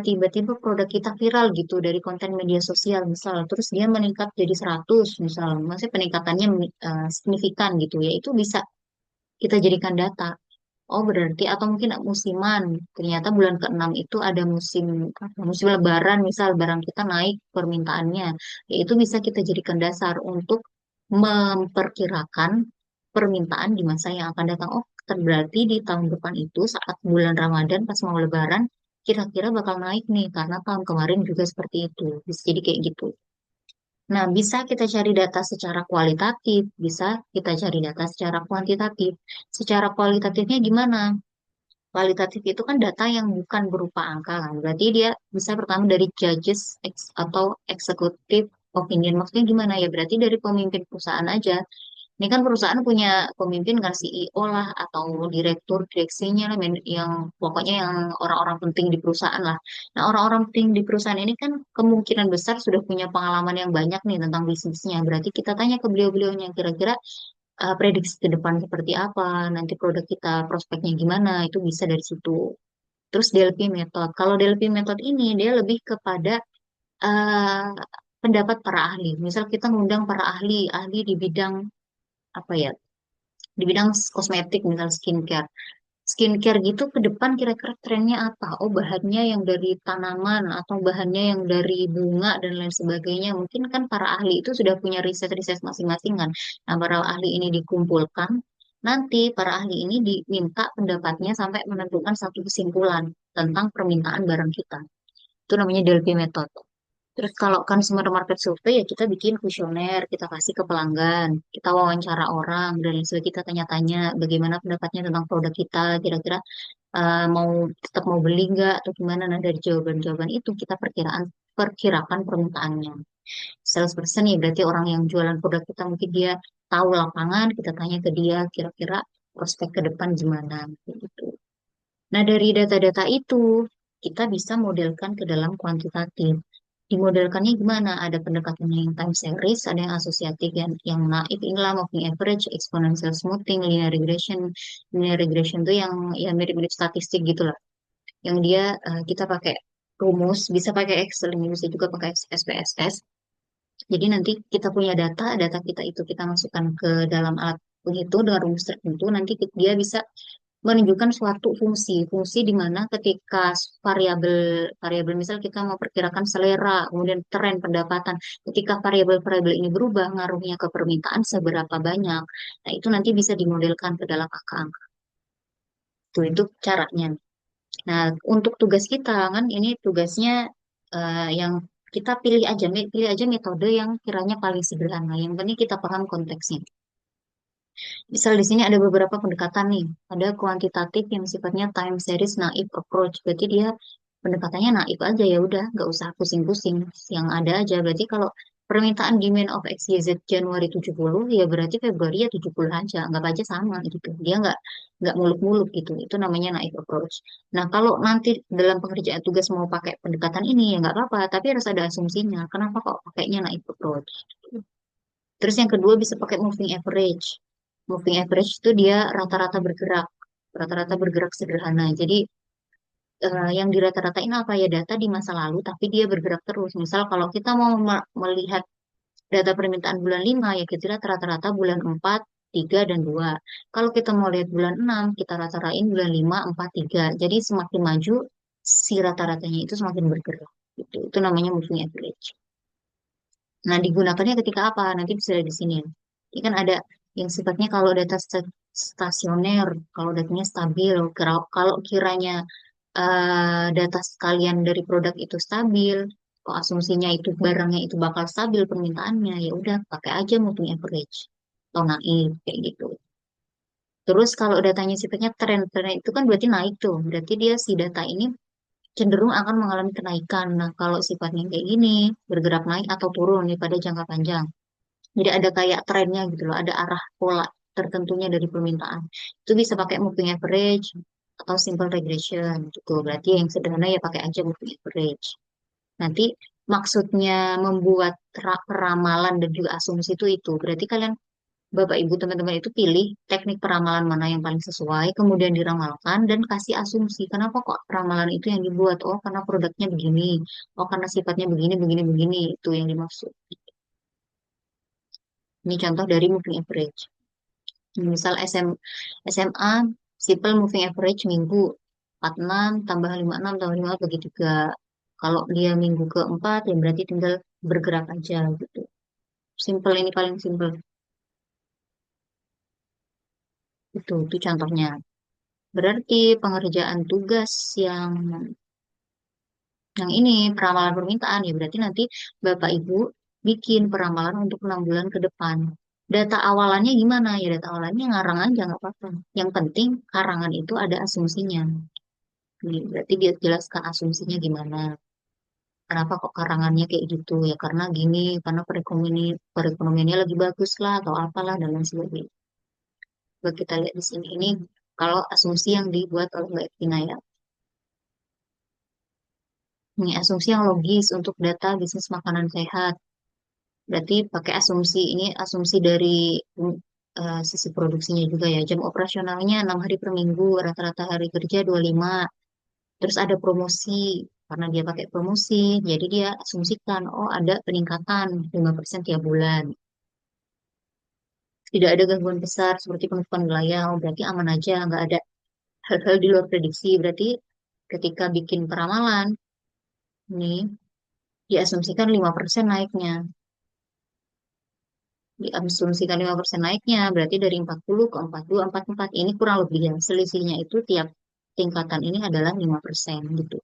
tiba-tiba produk kita viral gitu dari konten media sosial misal. Terus dia meningkat jadi 100 misal. Maksudnya peningkatannya signifikan gitu ya. Itu bisa kita jadikan data. Oh, berarti atau mungkin musiman. Ternyata bulan ke-6 itu ada musim lebaran, misal barang kita naik permintaannya. Yaitu bisa kita jadikan dasar untuk memperkirakan permintaan di masa yang akan datang. Oh, berarti di tahun depan itu saat bulan Ramadan pas mau lebaran kira-kira bakal naik nih karena tahun kemarin juga seperti itu. Bisa jadi kayak gitu. Nah, bisa kita cari data secara kualitatif, bisa kita cari data secara kuantitatif. Secara kualitatifnya gimana? Kualitatif itu kan data yang bukan berupa angka kan. Berarti dia bisa pertama dari atau executive opinion. Maksudnya gimana ya? Berarti dari pemimpin perusahaan aja. Ini kan perusahaan punya pemimpin kan CEO lah atau direktur direksinya lah yang pokoknya yang orang-orang penting di perusahaan lah. Nah, orang-orang penting di perusahaan ini kan kemungkinan besar sudah punya pengalaman yang banyak nih tentang bisnisnya. Berarti kita tanya ke beliau-beliaunya kira-kira prediksi ke depan seperti apa, nanti produk kita prospeknya gimana, itu bisa dari situ. Terus DLP method. Kalau DLP method ini dia lebih kepada eh, pendapat para ahli. Misal kita ngundang para ahli, ahli di bidang apa ya? Di bidang kosmetik, misal skincare. Skincare gitu ke depan kira-kira trennya apa? Oh, bahannya yang dari tanaman atau bahannya yang dari bunga dan lain sebagainya. Mungkin kan para ahli itu sudah punya riset-riset masing-masing kan. Nah, para ahli ini dikumpulkan. Nanti para ahli ini diminta pendapatnya sampai menentukan satu kesimpulan tentang permintaan barang kita. Itu namanya Delphi Method. Terus kalau consumer market survey ya kita bikin kuesioner, kita kasih ke pelanggan, kita wawancara orang dan lain sebagainya, kita tanya-tanya bagaimana pendapatnya tentang produk kita, kira-kira mau tetap mau beli nggak atau gimana. Nah, dari jawaban-jawaban itu kita perkirakan permintaannya. Salesperson ya berarti orang yang jualan produk kita mungkin dia tahu lapangan, kita tanya ke dia kira-kira prospek ke depan gimana gitu. Nah, dari data-data itu, kita bisa modelkan ke dalam kuantitatif. Dimodelkannya gimana? Ada pendekatannya yang time series, ada yang asosiatif, yang naif, inilah moving average, exponential smoothing, linear regression. Linear regression itu yang ya mirip-mirip statistik gitu lah. Yang dia kita pakai rumus, bisa pakai Excel, ini bisa juga pakai SPSS. Jadi nanti kita punya data, data kita itu kita masukkan ke dalam alat penghitung dengan rumus tertentu, nanti dia bisa menunjukkan suatu fungsi di mana ketika variabel variabel misal kita mau perkirakan selera, kemudian tren pendapatan, ketika variabel-variabel ini berubah, ngaruhnya ke permintaan seberapa banyak. Nah, itu nanti bisa dimodelkan ke dalam angka-angka. Itu caranya. Nah, untuk tugas kita kan ini tugasnya yang kita pilih aja metode yang kiranya paling sederhana. Yang penting kita paham konteksnya. Misal di sini ada beberapa pendekatan nih. Ada kuantitatif yang sifatnya time series naif approach. Berarti dia pendekatannya naif aja ya udah, nggak usah pusing-pusing. Yang ada aja. Berarti kalau permintaan demand of XYZ Januari 70, ya berarti Februari ya 70 aja, anggap aja sama gitu. Dia nggak muluk-muluk gitu. Itu namanya naif approach. Nah, kalau nanti dalam pengerjaan tugas mau pakai pendekatan ini ya nggak apa-apa, tapi harus ada asumsinya. Kenapa kok pakainya naif approach? Terus yang kedua bisa pakai moving average. Moving average itu dia rata-rata bergerak, rata-rata bergerak sederhana. Jadi yang dirata-ratain apa ya data di masa lalu, tapi dia bergerak terus. Misal kalau kita mau melihat data permintaan bulan 5 ya kita lihat rata-rata bulan 4, 3, dan 2. Kalau kita mau lihat bulan 6 kita rata-ratain bulan 5, 4, 3. Jadi semakin maju, si rata-ratanya itu semakin bergerak. Gitu. Itu namanya moving average. Nah, digunakannya ketika apa? Nanti bisa di sini. Ini kan ada yang sifatnya kalau data stasioner, kalau datanya stabil, kalau kiranya data sekalian dari produk itu stabil, kok asumsinya itu barangnya itu bakal stabil permintaannya, ya udah pakai aja moving average atau naik kayak gitu. Terus kalau datanya sifatnya tren itu kan berarti naik tuh, berarti dia si data ini cenderung akan mengalami kenaikan. Nah, kalau sifatnya kayak gini, bergerak naik atau turun nih pada jangka panjang. Jadi ada kayak trennya gitu loh, ada arah pola tertentunya dari permintaan. Itu bisa pakai moving average atau simple regression gitu. Berarti yang sederhana ya pakai aja moving average. Nanti maksudnya membuat peramalan dan juga asumsi itu. Berarti kalian Bapak Ibu teman-teman itu pilih teknik peramalan mana yang paling sesuai, kemudian diramalkan dan kasih asumsi. Kenapa kok peramalan itu yang dibuat? Oh, karena produknya begini. Oh, karena sifatnya begini, begini, begini. Itu yang dimaksud. Ini contoh dari moving average. Misal SMA, simple moving average minggu 46 tambah 56 tambah 5 bagi 3. Kalau dia minggu keempat, ya berarti tinggal bergerak aja gitu. Simple ini paling simple. Itu contohnya. Berarti pengerjaan tugas yang ini peramalan permintaan ya berarti nanti Bapak Ibu bikin peramalan untuk 6 bulan ke depan. Data awalannya gimana? Ya data awalannya ngarang aja nggak apa-apa. Yang penting karangan itu ada asumsinya. Nih, berarti dia jelaskan asumsinya gimana. Kenapa kok karangannya kayak gitu? Ya karena gini, karena perekonomiannya lagi bagus lah atau apalah dan lain sebagainya. Coba kita lihat di sini ini kalau asumsi yang dibuat oleh Mbak Vina ya. Ini asumsi yang logis untuk data bisnis makanan sehat. Berarti pakai asumsi ini asumsi dari sisi produksinya juga ya. Jam operasionalnya 6 hari per minggu, rata-rata hari kerja 25. Terus ada promosi, karena dia pakai promosi, jadi dia asumsikan, oh ada peningkatan 5% tiap bulan. Tidak ada gangguan besar seperti penutupan wilayah, oh, berarti aman aja, nggak ada hal-hal di luar prediksi. Berarti ketika bikin peramalan, nih diasumsikan 5% naiknya. Diasumsikan 5% naiknya, berarti dari 40 ke 42, 44. Ini kurang lebih ya, selisihnya itu tiap tingkatan ini adalah 5% gitu.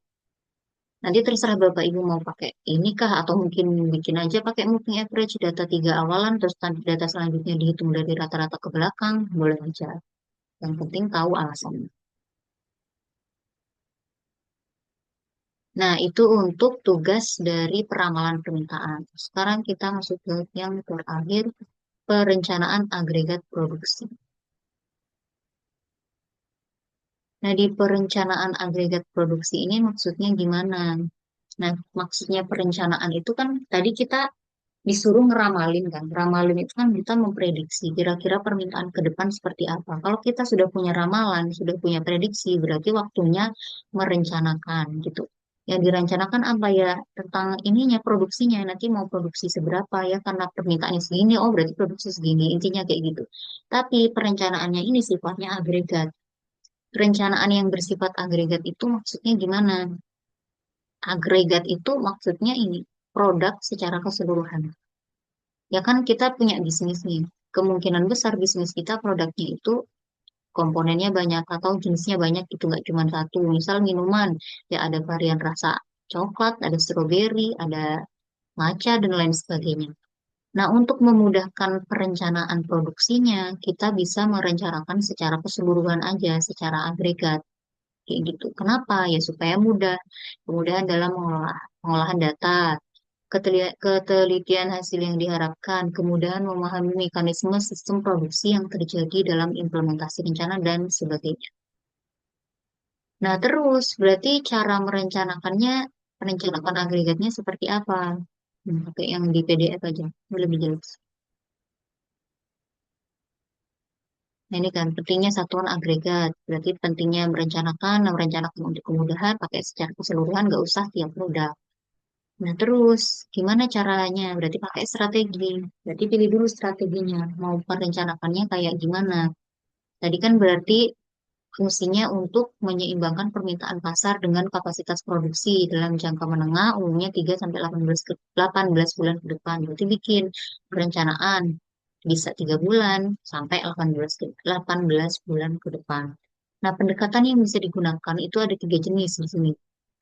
Nanti terserah Bapak Ibu mau pakai ini kah atau mungkin bikin aja pakai moving average data 3 awalan terus data selanjutnya dihitung dari rata-rata ke belakang boleh aja. Yang penting tahu alasannya. Nah, itu untuk tugas dari peramalan permintaan. Sekarang kita masuk ke yang terakhir, perencanaan agregat produksi. Nah, di perencanaan agregat produksi ini maksudnya gimana? Nah, maksudnya perencanaan itu kan tadi kita disuruh ngeramalin kan. Ramalin itu kan kita memprediksi kira-kira permintaan ke depan seperti apa. Kalau kita sudah punya ramalan, sudah punya prediksi, berarti waktunya merencanakan gitu. Yang direncanakan apa ya tentang ininya produksinya nanti mau produksi seberapa ya karena permintaannya segini oh berarti produksi segini intinya kayak gitu. Tapi perencanaannya ini sifatnya agregat. Perencanaan yang bersifat agregat itu maksudnya gimana? Agregat itu maksudnya ini produk secara keseluruhan. Ya kan kita punya bisnis nih. Kemungkinan besar bisnis kita produknya itu komponennya banyak atau jenisnya banyak itu nggak cuma satu. Misal minuman, ya ada varian rasa coklat, ada stroberi, ada matcha dan lain sebagainya. Nah, untuk memudahkan perencanaan produksinya, kita bisa merencanakan secara keseluruhan aja, secara agregat. Kayak gitu. Kenapa? Ya supaya mudah. Kemudahan dalam pengolahan data, ketelitian hasil yang diharapkan, kemudahan memahami mekanisme sistem produksi yang terjadi dalam implementasi rencana dan sebagainya. Nah, terus berarti cara perencanaan agregatnya seperti apa? Pakai yang di PDF aja, lebih jelas. Nah, ini kan pentingnya satuan agregat. Berarti pentingnya merencanakan untuk kemudahan, pakai secara keseluruhan, nggak usah tiap produk. Nah, terus gimana caranya? Berarti pakai strategi. Berarti pilih dulu strateginya. Mau merencanakannya kayak gimana? Tadi kan berarti fungsinya untuk menyeimbangkan permintaan pasar dengan kapasitas produksi dalam jangka menengah, umumnya 3 sampai 18 bulan ke depan. Berarti bikin perencanaan bisa 3 bulan sampai 18 bulan ke depan. Nah, pendekatan yang bisa digunakan itu ada 3 jenis di sini.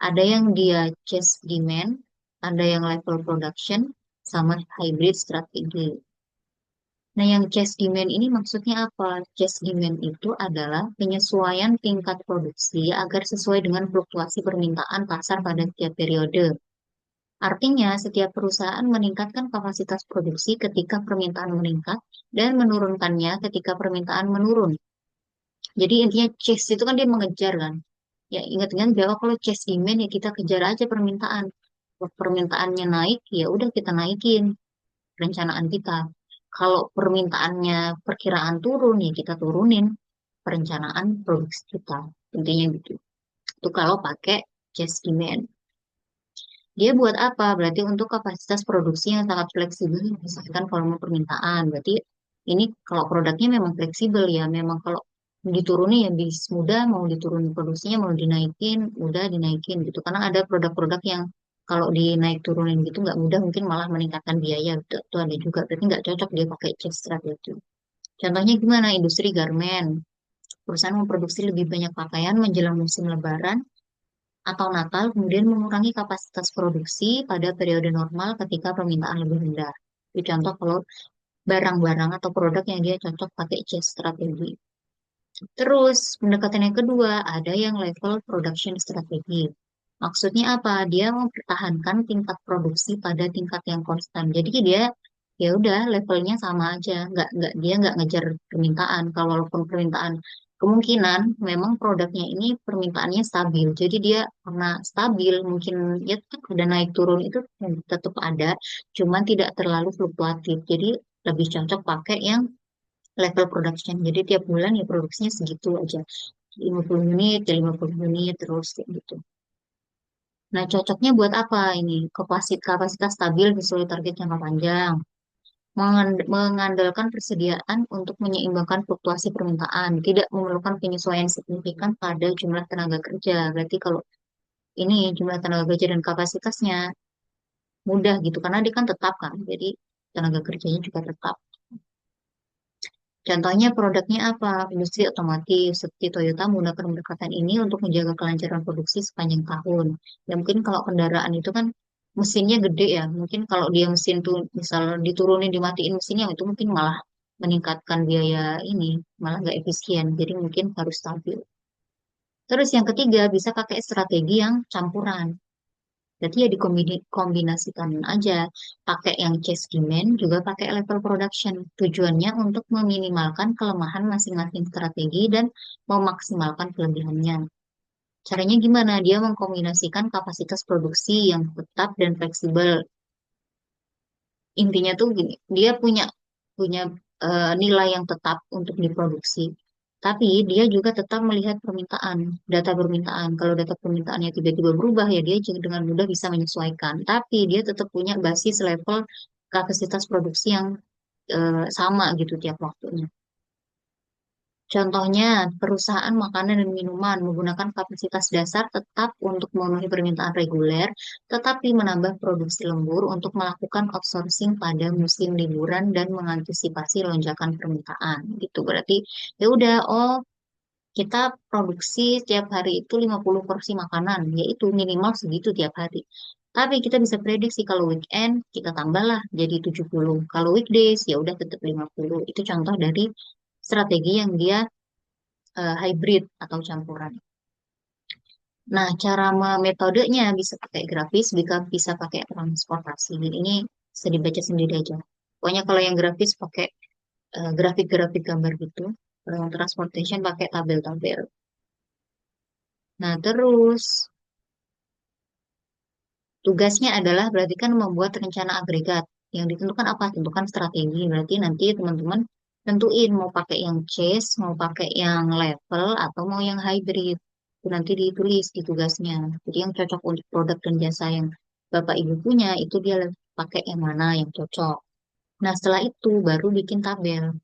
Ada yang dia chase demand, ada yang level production, sama hybrid strategi. Nah, yang chase demand ini maksudnya apa? Chase demand itu adalah penyesuaian tingkat produksi agar sesuai dengan fluktuasi permintaan pasar pada setiap periode. Artinya, setiap perusahaan meningkatkan kapasitas produksi ketika permintaan meningkat dan menurunkannya ketika permintaan menurun. Jadi intinya chase itu kan dia mengejar kan. Ya ingat-ingat bahwa kalau chase demand ya kita kejar aja permintaan. Kalau permintaannya naik, ya udah kita naikin perencanaan kita. Kalau permintaannya perkiraan turun, ya kita turunin perencanaan produksi kita. Intinya gitu. Itu kalau pakai just demand. Dia buat apa? Berarti untuk kapasitas produksi yang sangat fleksibel berdasarkan volume permintaan. Berarti ini kalau produknya memang fleksibel ya. Memang kalau diturunin ya bisa mudah, mau diturunin produksinya, mau dinaikin, udah dinaikin gitu. Karena ada produk-produk yang kalau dinaik turunin gitu nggak mudah, mungkin malah meningkatkan biaya. Itu ada juga. Berarti nggak cocok dia pakai chase strategi. Contohnya gimana? Industri garmen. Perusahaan memproduksi lebih banyak pakaian menjelang musim lebaran atau Natal, kemudian mengurangi kapasitas produksi pada periode normal ketika permintaan lebih rendah. Itu contoh kalau barang-barang atau produk yang dia cocok pakai chase strategi. Terus, pendekatan yang kedua, ada yang level production strategi. Maksudnya apa? Dia mempertahankan tingkat produksi pada tingkat yang konstan. Jadi dia ya udah levelnya sama aja, nggak ngejar permintaan. Kalau walaupun permintaan kemungkinan memang produknya ini permintaannya stabil. Jadi dia karena stabil mungkin ya tetap ada naik turun itu tetap ada, cuman tidak terlalu fluktuatif. Jadi lebih cocok pakai yang level production. Jadi tiap bulan ya produksinya segitu aja. 50 unit, ya 50 unit terus kayak gitu. Nah, cocoknya buat apa ini? Kapasitas stabil sesuai target jangka panjang. Mengandalkan persediaan untuk menyeimbangkan fluktuasi permintaan, tidak memerlukan penyesuaian signifikan pada jumlah tenaga kerja. Berarti kalau ini jumlah tenaga kerja dan kapasitasnya mudah gitu, karena dia kan tetap kan, jadi tenaga kerjanya juga tetap. Contohnya produknya apa? Industri otomotif seperti Toyota menggunakan pendekatan ini untuk menjaga kelancaran produksi sepanjang tahun. Ya mungkin kalau kendaraan itu kan mesinnya gede ya. Mungkin kalau dia mesin tuh misal diturunin dimatiin mesinnya itu mungkin malah meningkatkan biaya ini, malah nggak efisien. Jadi mungkin harus stabil. Terus yang ketiga bisa pakai strategi yang campuran. Jadi ya dikombinasikan aja, pakai yang chase demand, juga pakai level production. Tujuannya untuk meminimalkan kelemahan masing-masing strategi dan memaksimalkan kelebihannya. Caranya gimana? Dia mengkombinasikan kapasitas produksi yang tetap dan fleksibel. Intinya tuh gini, dia punya nilai yang tetap untuk diproduksi. Tapi dia juga tetap melihat permintaan, data permintaan. Kalau data permintaannya tiba-tiba berubah, ya dia juga dengan mudah bisa menyesuaikan. Tapi dia tetap punya basis level kapasitas produksi yang sama gitu tiap waktunya. Contohnya, perusahaan makanan dan minuman menggunakan kapasitas dasar tetap untuk memenuhi permintaan reguler, tetapi menambah produksi lembur untuk melakukan outsourcing pada musim liburan dan mengantisipasi lonjakan permintaan. Gitu berarti ya udah, oh kita produksi tiap hari itu 50 porsi makanan, yaitu minimal segitu tiap hari. Tapi kita bisa prediksi kalau weekend kita tambahlah jadi 70. Kalau weekdays ya udah tetap 50. Itu contoh dari strategi yang dia hybrid atau campuran. Nah, cara metodenya bisa pakai grafis, bisa pakai transportasi. Ini bisa dibaca sendiri aja. Pokoknya kalau yang grafis pakai grafik-grafik gambar gitu. Kalau yang transportation pakai tabel-tabel. Nah, terus tugasnya adalah berarti kan membuat rencana agregat. Yang ditentukan apa? Tentukan strategi. Berarti nanti teman-teman tentuin mau pakai yang chase, mau pakai yang level, atau mau yang hybrid. Itu nanti ditulis di tugasnya. Jadi yang cocok untuk produk dan jasa yang Bapak Ibu punya, itu dia pakai yang mana yang cocok. Nah, setelah itu baru bikin tabel.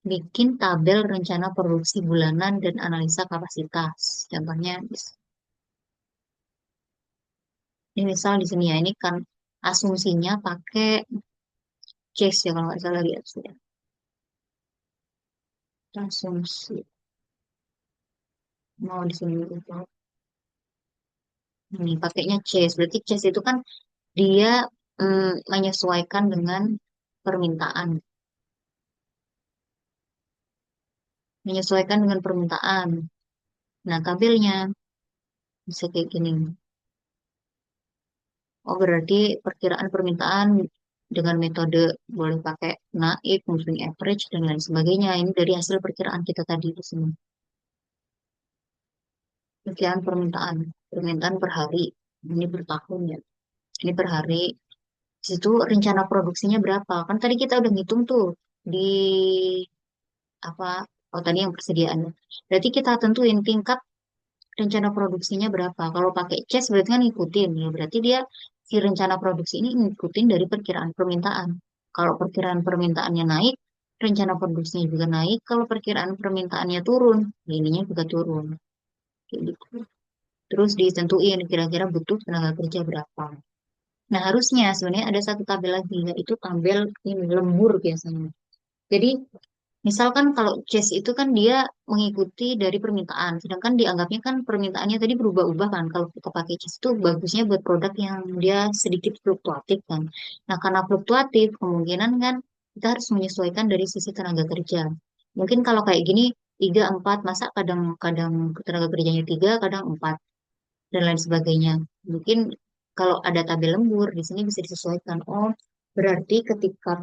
Bikin tabel rencana produksi bulanan dan analisa kapasitas. Contohnya, ini misal di sini ya, ini kan asumsinya pakai case ya kalau nggak salah lihat sudah. Asumsi. Mau di sini dulu. Ini pakainya chase. Berarti chase itu kan dia menyesuaikan dengan permintaan. Menyesuaikan dengan permintaan. Nah, tabelnya bisa kayak gini. Oh, berarti perkiraan permintaan dengan metode boleh pakai naik, moving average, dan lain sebagainya. Ini dari hasil perkiraan kita tadi di sini. Perkiraan permintaan. Permintaan per hari. Ini per tahun ya. Ini per hari. Di situ rencana produksinya berapa? Kan tadi kita udah ngitung tuh di apa? Oh, tadi yang persediaan. Berarti kita tentuin tingkat rencana produksinya berapa. Kalau pakai CES berarti kan ngikutin ya. Berarti dia si rencana produksi ini ngikutin dari perkiraan permintaan. Kalau perkiraan permintaannya naik, rencana produksinya juga naik. Kalau perkiraan permintaannya turun, ya ininya juga turun. Kayak gitu. Terus ditentuin kira-kira butuh tenaga kerja berapa. Nah, harusnya sebenarnya ada satu tabel lagi, yaitu tabel ini lembur biasanya. Jadi, misalkan kalau chase itu kan dia mengikuti dari permintaan, sedangkan dianggapnya kan permintaannya tadi berubah-ubah kan. Kalau kita pakai chase itu bagusnya buat produk yang dia sedikit fluktuatif kan. Nah, karena fluktuatif, kemungkinan kan kita harus menyesuaikan dari sisi tenaga kerja. Mungkin kalau kayak gini, 3, 4, masa kadang-kadang tenaga kerjanya 3, kadang 4 dan lain sebagainya. Mungkin kalau ada tabel lembur di sini bisa disesuaikan. Oh, berarti ketika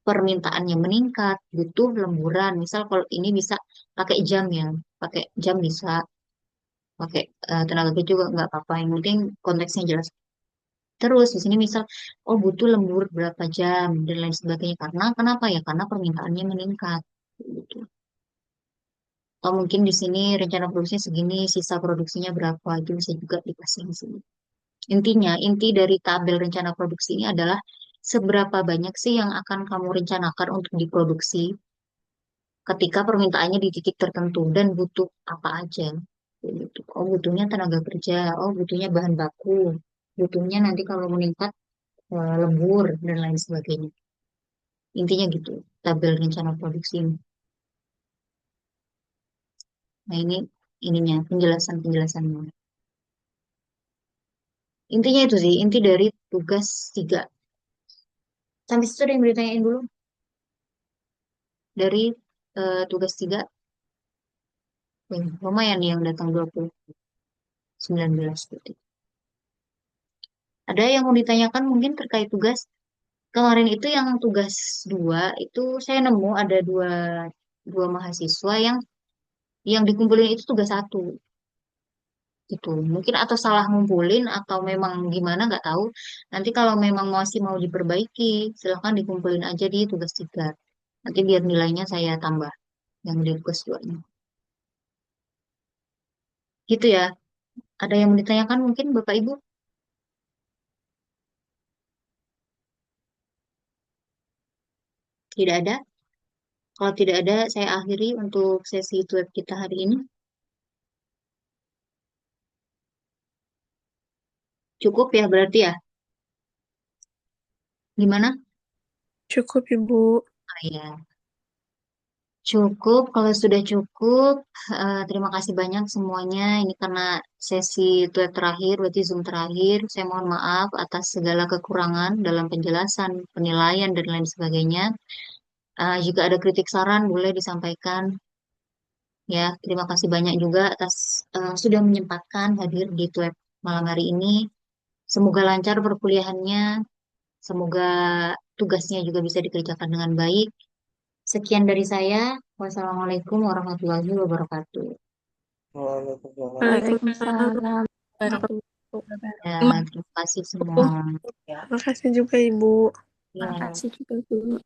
permintaannya meningkat, butuh lemburan. Misal kalau ini bisa pakai jam ya, pakai jam bisa, pakai tenaga kerja juga nggak apa-apa. Yang penting konteksnya jelas. Terus di sini misal, oh butuh lembur berapa jam dan lain sebagainya. Karena kenapa ya? Karena permintaannya meningkat. Gitu. Atau mungkin di sini rencana produksinya segini, sisa produksinya berapa, itu bisa juga dikasih di sini. Intinya, inti dari tabel rencana produksi ini adalah seberapa banyak sih yang akan kamu rencanakan untuk diproduksi ketika permintaannya di titik tertentu dan butuh apa aja. Gitu. Oh, butuhnya tenaga kerja, oh, butuhnya bahan baku, butuhnya nanti kalau meningkat lembur dan lain sebagainya. Intinya gitu, tabel rencana produksi ini. Nah, ini ininya penjelasan-penjelasannya. Intinya itu sih, inti dari tugas 3. Sampai situ ada yang ditanyain dulu dari tugas 3. Lumayan yang datang 19 gitu. Ada yang mau ditanyakan mungkin terkait tugas. Kemarin itu yang tugas 2 itu saya nemu ada dua mahasiswa yang dikumpulin itu tugas 1 gitu. Mungkin atau salah ngumpulin atau memang gimana nggak tahu. Nanti kalau memang masih mau diperbaiki, silahkan dikumpulin aja di tugas 3. Nanti biar nilainya saya tambah yang di tugas 2-nya. Gitu ya. Ada yang mau ditanyakan mungkin Bapak Ibu? Tidak ada? Kalau tidak ada, saya akhiri untuk sesi web kita hari ini. Cukup ya berarti ya? Gimana? Cukup, Ibu. Oh, ya. Cukup, kalau sudah cukup, terima kasih banyak semuanya. Ini karena sesi web terakhir, berarti Zoom terakhir. Saya mohon maaf atas segala kekurangan dalam penjelasan, penilaian, dan lain sebagainya. Jika ada kritik saran, boleh disampaikan. Ya, terima kasih banyak juga atas sudah menyempatkan hadir di web malam hari ini. Semoga lancar perkuliahannya, semoga tugasnya juga bisa dikerjakan dengan baik. Sekian dari saya. Wassalamualaikum warahmatullahi wabarakatuh. Waalaikumsalam. Waalaikumsalam warahmatullahi Ya, wabarakatuh. terima kasih semua. Makasih juga Ibu. Ya. Makasih juga, Bu.